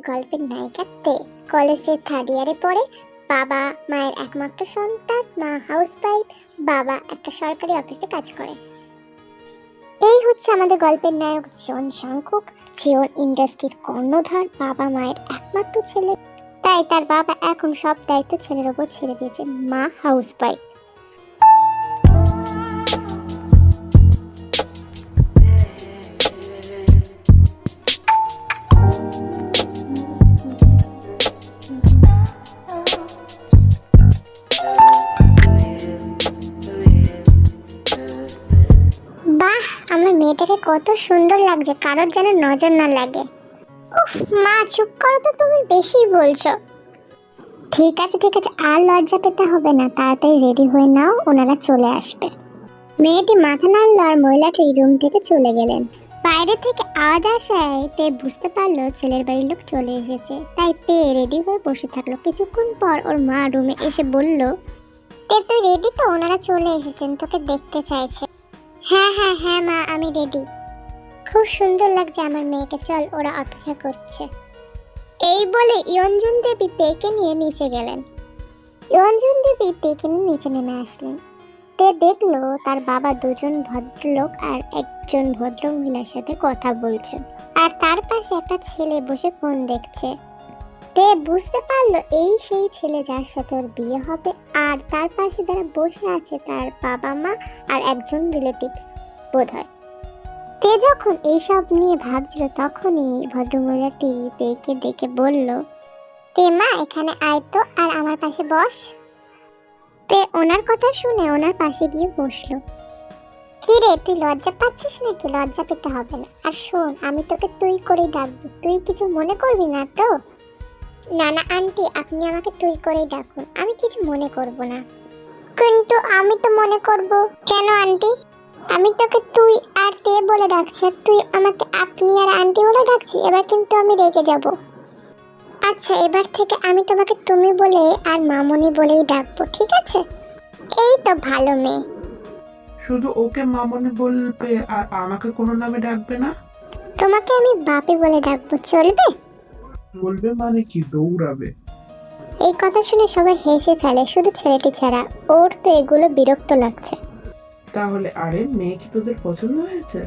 গল্পের নায়িকা তে কলেজে 3rd ইয়ারে পড়ে। বাবা মায়ের একমাত্র সন্তান, মা হাউসওয়াইফ, বাবা একটা সরকারি অফিসে কাজ করে। এই হচ্ছে আমাদের গল্পের নায়ক জন জাংকুক। জিওন ইন্ডাস্ট্রির কর্ণধার, বাবা মায়ের একমাত্র ছেলে, তাই তার বাবা এখন সব দায়িত্ব ছেলের ওপর ছেড়ে দিয়েছে। মা হাউসওয়াইফ। বাহ, আমার মেয়েটাকে কত সুন্দর লাগছে, কারোর যেন নজর না লাগে। উফ মা, চুপ করো তো, তুমি বেশি বলছো। ঠিক আছে ঠিক আছে, আর লজ্জা পেতে হবে না, তাড়াতাড়ি রেডি হয়ে নাও, ওনারা চলে আসবে। মেয়েটি মাথা নাড়ল আর মহিলাটি রুম থেকে চলে গেলেন। বাইরে থেকে আওয়াজ আসায় তে বুঝতে পারলো ছেলের বাড়ির লোক চলে এসেছে, তাই তে রেডি হয়ে বসে থাকলো। কিছুক্ষণ পর ওর মা রুমে এসে বলল, তে তুই রেডি তো? ওনারা চলে এসেছেন, তোকে দেখতে চাইছে। হ্যাঁ হ্যাঁ হ্যাঁ মা, আমি রেডি। খুব সুন্দর লাগছে আমার মেয়েকে, চল, ওরা অপেক্ষা করছে। এই বলে ইয়ঞ্জন দেবী তেকে নিয়ে নিচে গেলেন। ইয়ঞ্জন দেবী তেকে নিয়ে নিচে নেমে আসলেন। তে দেখলো তার বাবা দুজন ভদ্রলোক আর একজন ভদ্র মহিলার সাথে কথা বলছেন, আর তার পাশে একটা ছেলে বসে ফোন দেখছে। তে বুঝতে পারলো এই সেই ছেলে যার সাথে ওর বিয়ে হবে, আর তার পাশে যারা বসে আছে তার বাবা মা আর একজন রিলেটিভস বোধহয়। তে যখন এইসব নিয়ে ভাবছিল তখনই ভদ্রমহিলাটি তেকে ডেকে বলল, তে মা এখানে আয় তো, আর আমার পাশে বস। তে ওনার কথা শুনে ওনার পাশে গিয়ে বসলো। কি রে, তুই লজ্জা পাচ্ছিস নাকি? লজ্জা পেতে হবে না। আর শোন, আমি তোকে তুই করেই ডাকবো, তুই কিছু মনে করবি না তো? না না আন্টি, আপনি আমাকে তুই করেই ডাকুন, আমি কিছু মনে করব না। কিন্তু আমি তো মনে করব। কেন আন্টি? আমি তোকে তুই আর তে বলে ডাকছি, আর তুই আমাকে আপনি আর আন্টি বলে ডাকছি, এবার কিন্তু আমি রেগে যাব। আচ্ছা, এবার থেকে আমি তোমাকে তুমি বলে আর মামনি বলেই ডাকবো, ঠিক আছে? এই তো ভালো মেয়ে। শুধু ওকে মামনি বলবে আর আমাকে কোনো নামে ডাকবে না? তোমাকে আমি বাপি বলে ডাকবো, চলবে? বলবে মানে কি, দৌড়াবে? এই কথা শুনে সবাই হেসে ফেলে, শুধু ছেলেটি ছাড়া। ওর তো এগুলো বিরক্ত লাগছে। তাহলে আরে মেয়ে কি তোদের পছন্দ হয়েছে?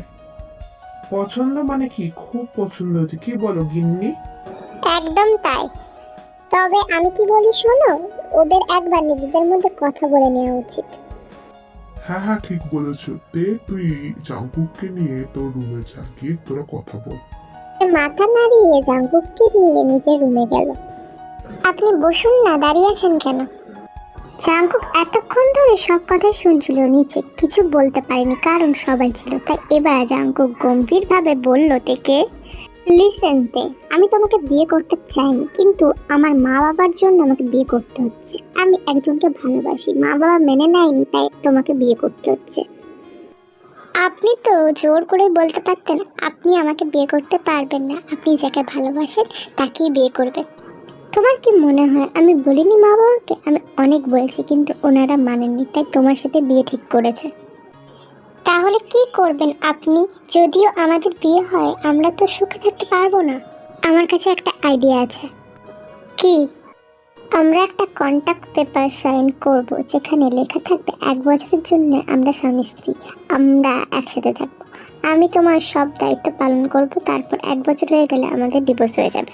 পছন্দ মানে কি, খুব পছন্দ হয়েছে, কি বলো গিন্নি? একদম তাই। তবে আমি কি বলি শোনো, ওদের একবার নিজেদের মধ্যে কথা বলে নেওয়া উচিত। হ্যাঁ হ্যাঁ ঠিক বলেছো। তুই জাংকুককে নিয়ে তোর রুমে যা, গিয়ে তোরা কথা বল। মাথা নাড়িয়ে জাংকুককে নিয়ে নিজের রুমে গেল। আপনি বসুন না, দাঁড়িয়ে আছেন কেন? জাংকুক এতক্ষণ ধরে সব কথা শুনছিল, নিচে কিছু বলতে পারেনি কারণ সবাই ছিল। তাই এবার জাংকুক গম্ভীরভাবে বলল তেকে, লিসেন তে, আমি তোমাকে বিয়ে করতে চাইনি, কিন্তু আমার মা বাবার জন্য আমাকে বিয়ে করতে হচ্ছে। আমি একজনকে ভালোবাসি, মা বাবা মেনে নেয়নি, তাই তোমাকে বিয়ে করতে হচ্ছে। আপনি তো জোর করে বলতে পারতেন আপনি আমাকে বিয়ে করতে পারবেন না, আপনি যাকে ভালোবাসেন তাকেই বিয়ে করবেন। তোমার কি মনে হয় আমি বলিনি মা বাবাকে? আমি অনেক বলেছি, কিন্তু ওনারা মানেননি, তাই তোমার সাথে বিয়ে ঠিক করেছে। তাহলে কি করবেন আপনি? যদিও আমাদের বিয়ে হয়, আমরা তো সুখে থাকতে পারবো না। আমার কাছে একটা আইডিয়া আছে। কি? আমরা একটা কন্ট্রাক্ট পেপার সাইন করব, যেখানে লেখা থাকবে 1 বছরের জন্য আমরা স্বামী স্ত্রী, আমরা একসাথে থাকবো। আমি তোমার সব দায়িত্ব পালন করব, তারপর 1 বছর হয়ে গেলে আমাদের ডিভোর্স হয়ে যাবে।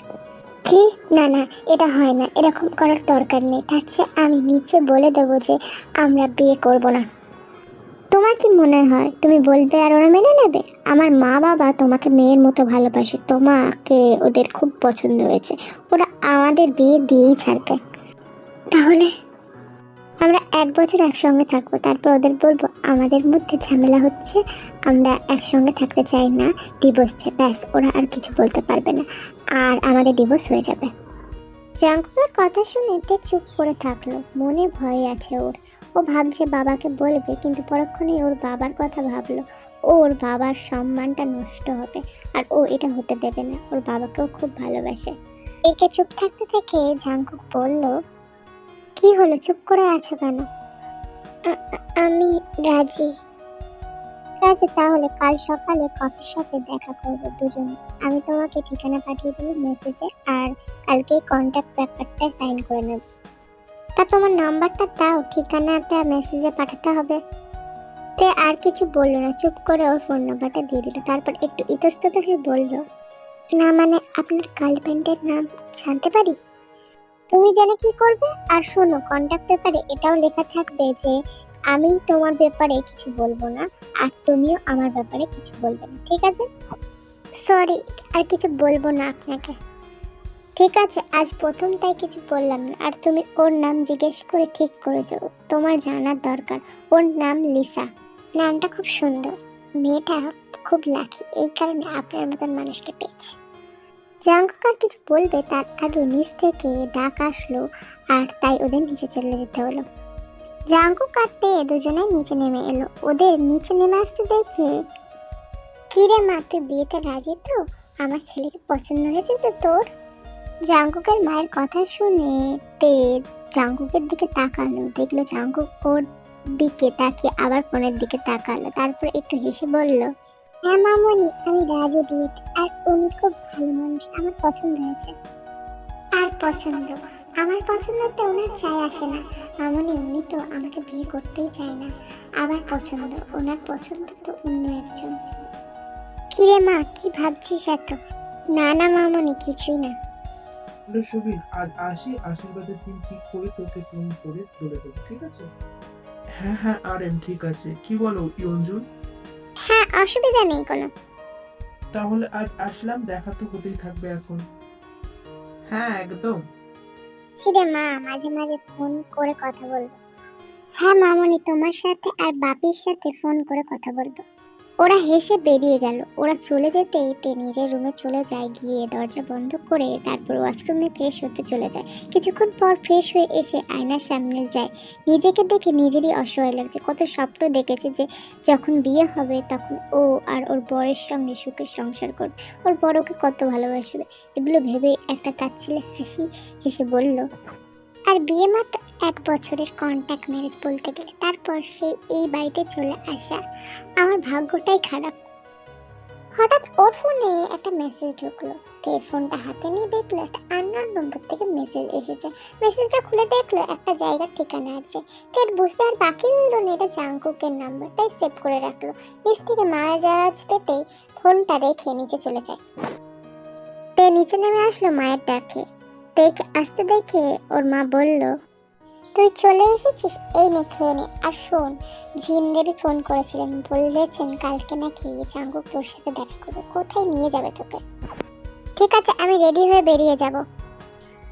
কি? না না, এটা হয় না, এরকম করার দরকার নেই। তার চেয়ে আমি নিচে বলে দেবো যে আমরা বিয়ে করব না। তোমার কি মনে হয় তুমি বলবে আর ওরা মেনে নেবে? আমার মা বাবা তোমাকে মেয়ের মতো ভালোবাসে, তোমাকে ওদের খুব পছন্দ হয়েছে, ওরা আমাদের বিয়ে দিয়েই ছাড়বে। তাহলে আমরা 1 বছর একসঙ্গে থাকবো, তারপর ওদের বলবো আমাদের মধ্যে ঝামেলা হচ্ছে, আমরা একসঙ্গে থাকতে চাই না, ডিভোর্স চাই, ব্যাস, ওরা আর কিছু বলতে পারবে না, আর আমাদের ডিভোর্স হয়ে যাবে। জাংকুকের কথা শুনে তে চুপ করে থাকলো। মনে ভয় আছে ওর। ও ভাবছে বাবাকে বলবে, কিন্তু পরক্ষণে ওর বাবার কথা ভাবলো। ওর বাবার সম্মানটা নষ্ট হবে, আর ও এটা হতে দেবে না। ওর বাবাকেও খুব ভালোবাসে। একে চুপ থাকতে থেকে জাংকুক বলল, কি হলো, চুপ করে আছো কেন? আমি রাজি। আচ্ছা তাহলে কাল সকালে কফি শপে দেখা করবো দুজনে। আমি তোমাকে ঠিকানা পাঠিয়ে দেবো মেসেজে, আর কালকে কন্ট্যাক্ট ব্যাপারটা সাইন করে নেব। তা তোমার নাম্বারটা দাও, ঠিকানাটা মেসেজে পাঠাতে হবে। তে আর কিছু বললো না, চুপ করে ওর ফোন নাম্বারটা দিয়ে দিল। তারপর একটু ইতস্তত হয়ে বলল, না মানে আপনার গার্লফ্রেন্ডের নাম জানতে পারি? তুমি জেনে কি করবে? আর শোনো, কন্ট্যাক্ট পেপারে এটাও লেখা থাকবে যে আমি তোমার ব্যাপারে কিছু বলবো না, আর তুমিও আমার ব্যাপারে কিছু বলবে না, ঠিক আছে? সরি, আর কিছু বলবো না আপনাকে। ঠিক আছে, আজ প্রথম তাই কিছু বললাম না। আর তুমি ওর নাম জিজ্ঞেস করে ঠিক করেছো, তোমার জানার দরকার। ওর নাম লিসা। নামটা খুব সুন্দর, মেয়েটা খুব লাকি, এই কারণে আপনার মতন মানুষকে পেয়েছে। জাঙ্কুক আর কিছু বলবে তার আগে নিচ থেকে ডাক আসলো, আর তাই ওদের নিচে চলে যেতে হলো। জাঙ্কুক আর তে দুজনে নিচে নেমে এলো। ওদের নিচে নেমে আসতে দেখে, কিরে মা, তুই বিয়েতে রাজি তো? আমার ছেলেকে পছন্দ হয়েছে তো তোর? জাঙ্কুকের মায়ের কথা শুনে তে জাঙ্কুকের দিকে তাকালো, দেখলো জাঙ্কুক ওর দিকে তাকিয়ে আবার ফোনের দিকে তাকালো। তারপর একটু হেসে বলল, হ্যাঁ মামনি, আমি রাজি বিয়েতে, আর উনি খুব ভালো মানুষ, আমার পছন্দ হয়েছে। আর পছন্দ, আমার পছন্দতে ওনার চাই আসে না মামনি, উনি তো আমাকে বিয়ে করতেই চায় না। আবার পছন্দ, ওনার পছন্দ তো অন্য একজন। কিরে মা, কি ভাবছিস এত? না না মামনি, কিছুই না। সুবিন, আজ আসি, আশীর্বাদের দিন ঠিক করে তোকে ফোন করে বলে দেবো, ঠিক আছে? হ্যাঁ হ্যাঁ আরেম, ঠিক আছে। কি বলো ইয়ঞ্জুন? হ্যাঁ, অসুবিধা নেই কোনো। তাহলে আজ আসলাম, দেখা তো হতেই থাকবে এখন। হ্যাঁ একদম। কিরে মা, মাঝে মাঝে ফোন করে কথা বলবো। হ্যাঁ মামনি, তোমার সাথে আর বাপির সাথে ফোন করে কথা বলবো। ওরা হেসে বেরিয়ে গেল। ওরা চলে যেতেই তে নিজের রুমে চলে যায়, গিয়ে দরজা বন্ধ করে তারপর ওয়াশরুমে ফ্রেশ হতে চলে যায়। কিছুক্ষণ পর ফ্রেশ হয়ে এসে আয়নার সামনে যায়। নিজেকে দেখে নিজেরই অসহায় লাগছে। কত স্বপ্ন দেখেছে যে যখন বিয়ে হবে তখন ও আর ওর বরের সঙ্গে সুখের সংসার করবে, ওর বর ওকে কত ভালোবাসবে। এগুলো ভেবে একটা তাচ্ছিল্যে হাসি হেসে বলল, আর বিয়ে মাত্র 1 বছরের কন্ট্যাক্ট ম্যারেজ বলতে গেলে, তারপর সে এই বাড়িতে চলে আসা, আমার ভাগ্যটাই খারাপ। হঠাৎ ওর ফোনে একটা মেসেজ ঢুকলো। তে ফোনটা হাতে নিয়ে দেখলো একটা আননোন নম্বর থেকে মেসেজ এসেছে। মেসেজটা খুলে দেখলো একটা জায়গার ঠিকানা আছে। তের বুঝতে আর বাকি রইল না এটা জাঙ্কুকের নাম্বার, তাই সেভ করে রাখলো। নিচ থেকে মায়ের জাহাজ পেতেই ফোনটা রেখে নিচে চলে যায়। তে নিচে নেমে আসলো মায়ের ডাকে। তেকে আসতে দেখে ওর মা বলল, তুই চলে এসেছিস, এই নে খেয়ে নে। আর শোন, জিন দেবী ফোন করেছিলেন, বলেছেন কালকে নাকি জাঙ্কুক তোর সাথে দেখা করবে। কোথায় নিয়ে যাবে তোকে? ঠিক আছে, আমি রেডি হয়ে বেরিয়ে যাব।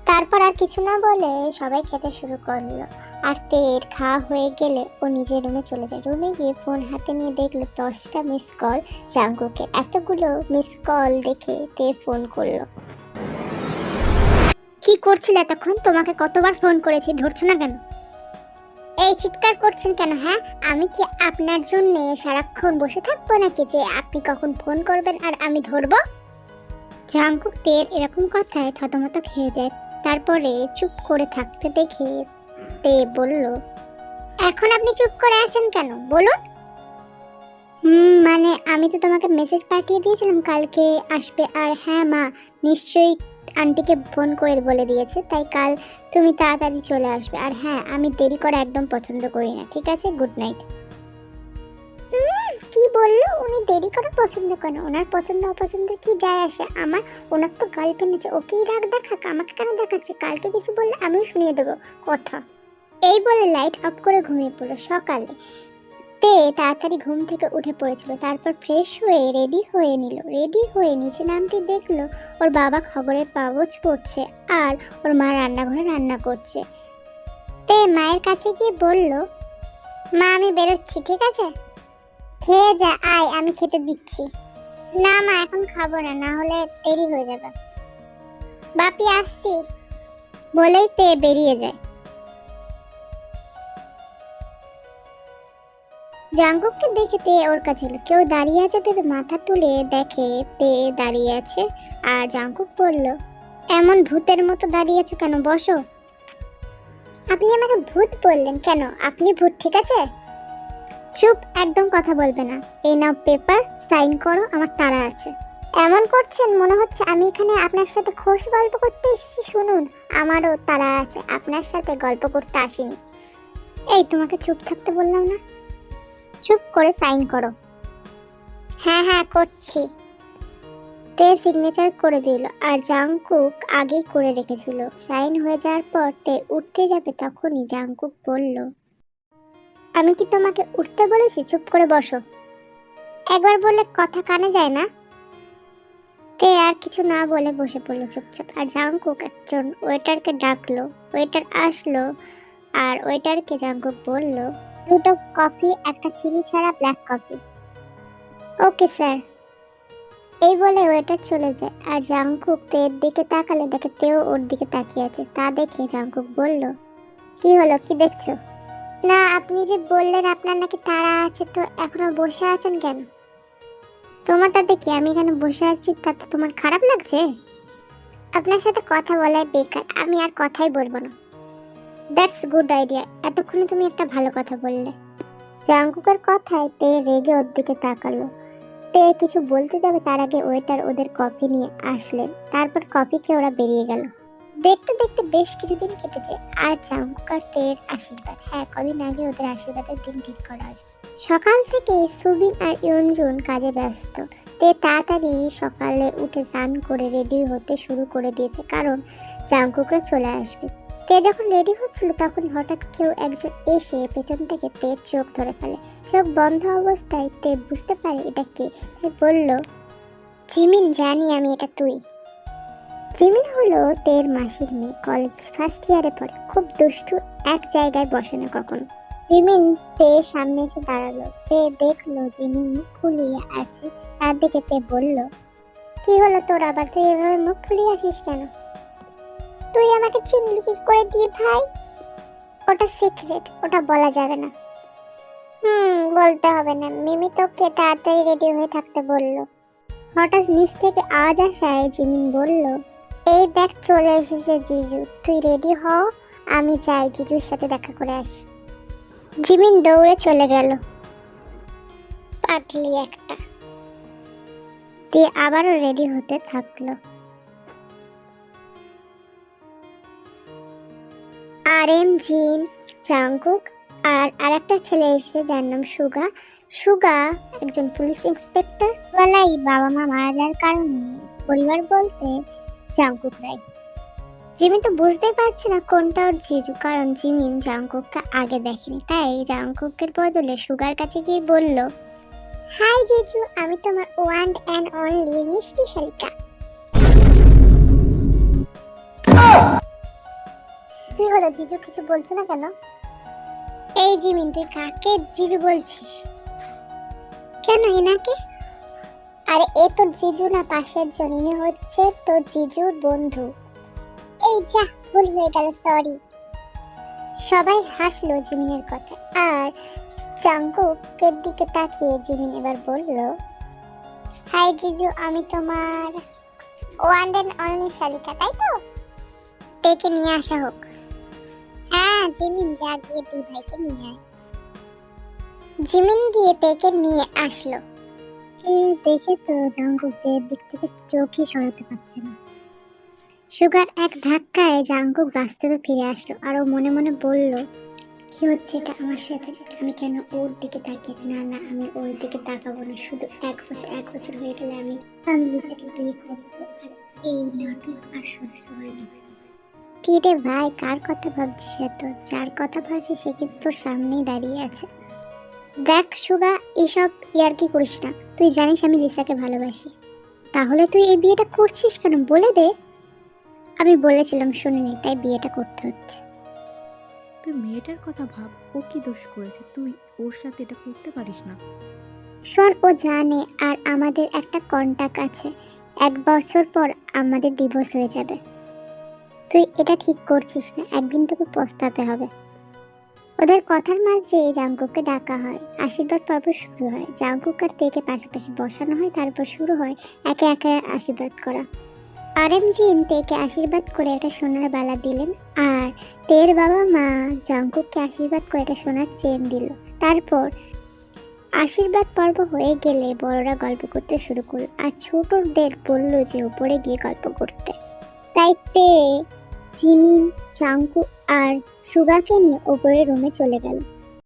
তারপর আর কিছু না বলে সবাই খেতে শুরু করলো। আর তের খাওয়া হয়ে গেলে ও নিজের রুমে চলে যায়। রুমে গিয়ে ফোন হাতে নিয়ে দেখলো 10টা মিস কল জাঙ্কুকে। এতগুলো মিস কল দেখে তে ফোন করলো। কি করছিলে এতক্ষণ? তোমাকে কতবার ফোন করেছি, ধরছো না কেন? এই চিৎকার করছেন কেন? হ্যাঁ, আমি কি আপনার জন্য সারাক্ষণ বসে থাকবো নাকি যে আপনি কখন ফোন করবেন আর আমি ধরবো? জাঙ্কুক তের এরকম কথায় থতমত খেয়ে যায়। তারপরে চুপ করে থাকতে দেখে তে বলল, এখন আপনি চুপ করে আছেন কেন, বলুন। মানে আমি তো তোমাকে মেসেজ পাঠিয়ে দিয়েছিলাম কালকে আসবে। আর হ্যাঁ মা নিশ্চয়ই আন্টিকে ফোন করে বলে দিয়েছে, তাই কাল তুমি তাড়াতাড়ি চলে আসবে। আর হ্যাঁ, আমি দেরি করা একদম পছন্দ করি না, ঠিক আছে? Good night. কি বললো? উনি দেরি করা পছন্দ করেন? ওনার পছন্দ অপছন্দ কি যায় আসে আমার? ওনার তো গার্লফ্রেন্ড আছে, ওকেই রাগ দেখাক, আমাকে কেন দেখাচ্ছে? কালকে কিছু বললে আমিও শুনিয়ে দেবো কথা। এই বলে লাইট অফ করে ঘুমিয়ে পড়লো। সকালে তে তাড়াতাড়ি ঘুম থেকে উঠে পড়েছিল। তারপর ফ্রেশ হয়ে রেডি হয়ে নিচে নামতে দেখলো ওর বাবা খবরের কাগজ পড়ছে আর ওর মা রান্নাঘরে রান্না করছে। তে মায়ের কাছে গিয়ে বলল, মা আমি বেরোচ্ছি, ঠিক আছে? খেয়ে যা, আয় আমি খেতে দিচ্ছি। না মা, এখন খাবো না, না হলে দেরি হয়ে যাবে। বাপি আসছি বলেই তে বেরিয়ে যায়। জাঙ্কুককে দেখে তে ওর কাছে এলো। কেউ দাঁড়িয়ে আছে ভেবে মাথা তুলে দেখে তে দাঁড়িয়ে আছে। আর জাঙ্কুক বলল, এমন ভূতের মতো দাঁড়িয়ে আছো কেন, বসো। আপনি আমাকে ভূত বললেন কেন? আপনি ভূত, ঠিক আছে? চুপ, একদম কথা বলবে না। এই নাও পেপার, সাইন করো, আমার তাড়া আছে। এমন করছেন মনে হচ্ছে আমি এখানে আপনার সাথে খোশ গল্প করতে এসেছি। শুনুন, আমারও তাড়া আছে, আপনার সাথে গল্প করতে আসিনি। এই, তোমাকে চুপ থাকতে বললাম না? চুপ করে সাইন করো। হ্যাঁ হ্যাঁ করছি। তে সিগনেচার করে দিল, আর জাংকুক আগেই করে রেখেছিল। সাইন হয়ে যাওয়ার পর তে উঠতে যাবে, তখনই জাংকুক বলল, আমি কি তোমাকে উঠতে বলেছি? চুপ করে বসো। একবার বললে কথা কানে যায় না? তে আর কিছু না বলে বসে পড়লো চুপচাপ। আর জাংকুক একজন ওয়েটারকে ডাকলো। ওয়েটার আসলো, আর ওয়েটারকে জাংকুক বলল, 2 কফি, একটা চিনি ছাড়া ব্ল্যাক কফি। Okay sir. এই বলে ওয়েটার চলে যায়। আর জাংকুক তের দিকে তাকালে দেখে তেও ওর দিকে তাকিয়ে আছে। তা দেখে জাংকুক বলল, কি হলো, কি দেখছো? না, আপনি যে বললেন আপনার নাকি তাড়া আছে, তো এখনো বসে আছেন কেন? তোমারটা দেখি আমি এখানে বসে আছি, তাতে তোমার খারাপ লাগছে? আপনার সাথে কথা বলাই বেকার, আমি আর কথাই বলবো না। That's good idea. এতক্ষণে তুমি একটা ভালো কথা বললে। জাংকুকের কথায় তে রেগে ওর দিকে তাকালো। তে কিছু বলতে যাবে তার আগে ওয়েটার ওদের কফি নিয়ে আসলেন। তারপর কফি খেয়ে ওরা বেরিয়ে গেল। দেখতে দেখতে বেশ কিছুদিন কেটে যায়। আর জাংকুক আর তের আশীর্বাদ, হ্যাঁ কদিন আগে ওদের আশীর্বাদের দিন ঠিক করা আছে। সকাল থেকে সুবিন আর ইয়নজুন কাজে ব্যস্ত। তে তাড়াতাড়ি সকালে উঠে স্নান করে রেডি হতে শুরু করে দিয়েছে, কারণ জাংকুকরা চলে আসবে। তে যখন রেডি হচ্ছিল তখন হঠাৎ কেউ একজন এসে পেছন থেকে তের চোখ ধরে ফেলে। চোখ বন্ধ অবস্থায় তে বুঝতে পারে এটা কে। তাই বলল, জিমিন, জানি আমি এটা তুই। জিমিন হলো তের মাসির মেয়ে, কলেজ ফার্স্ট ইয়ারে পড়ে, খুব দুষ্টু, এক জায়গায় বসে না কখনো। জিমিন তের সামনে এসে দাঁড়ালো। তে দেখলো জিমিন মুখ ফুলিয়ে আছে। তার দিকে তে বলল, কি হলো তোর আবার, তুই এভাবে মুখ ফুলিয়ে আছিস কেন? তুই আমাকে চিনলি কি করে দিয়ে ভাই? ওটা সিক্রেট, ওটা বলা যাবে না। বলতে হবে না, মিমি তোকে তাড়াতাড়ি রেডি হয়ে থাকতে বললো। হঠাৎ নিচ থেকে আওয়াজ আসায় জিমিন বলল, এই দেখ চলে এসেছে জিজু, তুই রেডি হ, আমি যাই জিজুর সাথে দেখা করে আসি। জিমিন দৌড়ে চলে গেল। পাতলি একটা। দিয়ে আবারও রেডি হতে থাকলো। আর এম জিন, জাংকুক আর আরেকটা ছেলে এসেছে যার নাম সুগা। সুগা একজন পুলিশ ইন্সপেক্টর। বেলায় বাবা মা মারা যাওয়ার কারণে পরিবার বলতে জাংকুক রাই। জিমিন তো বুঝতেই পারছে না কোনটা ওর জিজু, কারণ জিমিন জাংকুককে আগে দেখেনি। তাই জাংকুকের বদলে সুগার কাছে গিয়ে বলল, হাই জিজু, আমি তোমার ওয়ান অ্যান্ড অনলি মিষ্টি শালিকা। কি হলো জিজু, কিছু বলছো না কেন? এই জিমিন, তুই কাকে জিজু বলছিস? কেন এনাকে? আরে এ তোর জিজু না, পাশের জন, ইনি হচ্ছে তোর জিজুর বন্ধু। এই যা, ভুল হয়ে গেল, সরি। সবাই হাসলো জিমিনের কথা। আর জাংকুকের দিকে তাকিয়ে জিমিন এবার বলল, হাই জিজু, আমি তোমার ওয়ান অ্যান্ড অনলি শালিকা, তাই তো? তেকে নিয়ে আসা হোক। হ্যাঁ জিমিন, যা গিয়ে দি ভাইকে নিয়ে আয়। জিমিন গিয়ে তেকে নিয়ে আসলো। দেখে তো জাংকুকের দিক থেকে চোখই সরাতে পারছে না। সুগার এক ধাক্কায় জাংকুক বাস্তবে ফিরে আসলো। আর ও মনে মনে বলল, কি হচ্ছে এটা আমার সাথে? আমি কেন ওর দিকে তাকিয়েছি? না না, আমি ওর দিকে তাকাবো না। শুধু এক বছর হয়ে গেলে আমি লিসাকে বিয়ে করবো। আর এই নাটক আর সহ্য হয় না। কি রে ভাই, কার কথা ভাবছিস? এত যার কথা ভাবছিস সে কিন্তু তোর সামনেই দাঁড়িয়ে আছে। দেখ সুগা, এসব ইয়ার্কি করিস না। তুই জানিস আমি লিসাকে ভালোবাসি। তাহলে তুই এই বিয়েটা করছিস কেন বলে দে। আমি বলেছিলাম শুনিনি, তাই বিয়েটা করতে হচ্ছে। তুই মেয়েটার কথা ভাব, ও কি দোষ করেছে? তুই ওর সাথে এটা করতে পারিস না। শোন, ও জানে আর আমাদের একটা কন্টাক্ট আছে, 1 বছর পর আমাদের ডিভোর্স হয়ে যাবে। তুই এটা ঠিক করছিস না, একদিন তোকে পস্তাতে হবে। ওদের কথার মাঝে জাংকুককে ডাকা হয়। আশীর্বাদ পর্ব শুরু হয়। জাংকুক আর তেকে পাশাপাশি বসানো হয়। তারপর শুরু হয় একে একে আশীর্বাদ করা। আর এম জিন তেকে আশীর্বাদ করে একটা সোনার বালা দিলেন। আর তের বাবা মা জাংকুককে আশীর্বাদ করে একটা সোনার চেন দিল। তারপর আশীর্বাদ পর্ব হয়ে গেলে বড়রা গল্প করতে শুরু করলো আর ছোটদের বললো যে উপরে গিয়ে গল্প করতে। তাই তে, জিমিন, চাঙ্কু আর সুগাকে নিয়ে উপরে রুমে চলে গেল।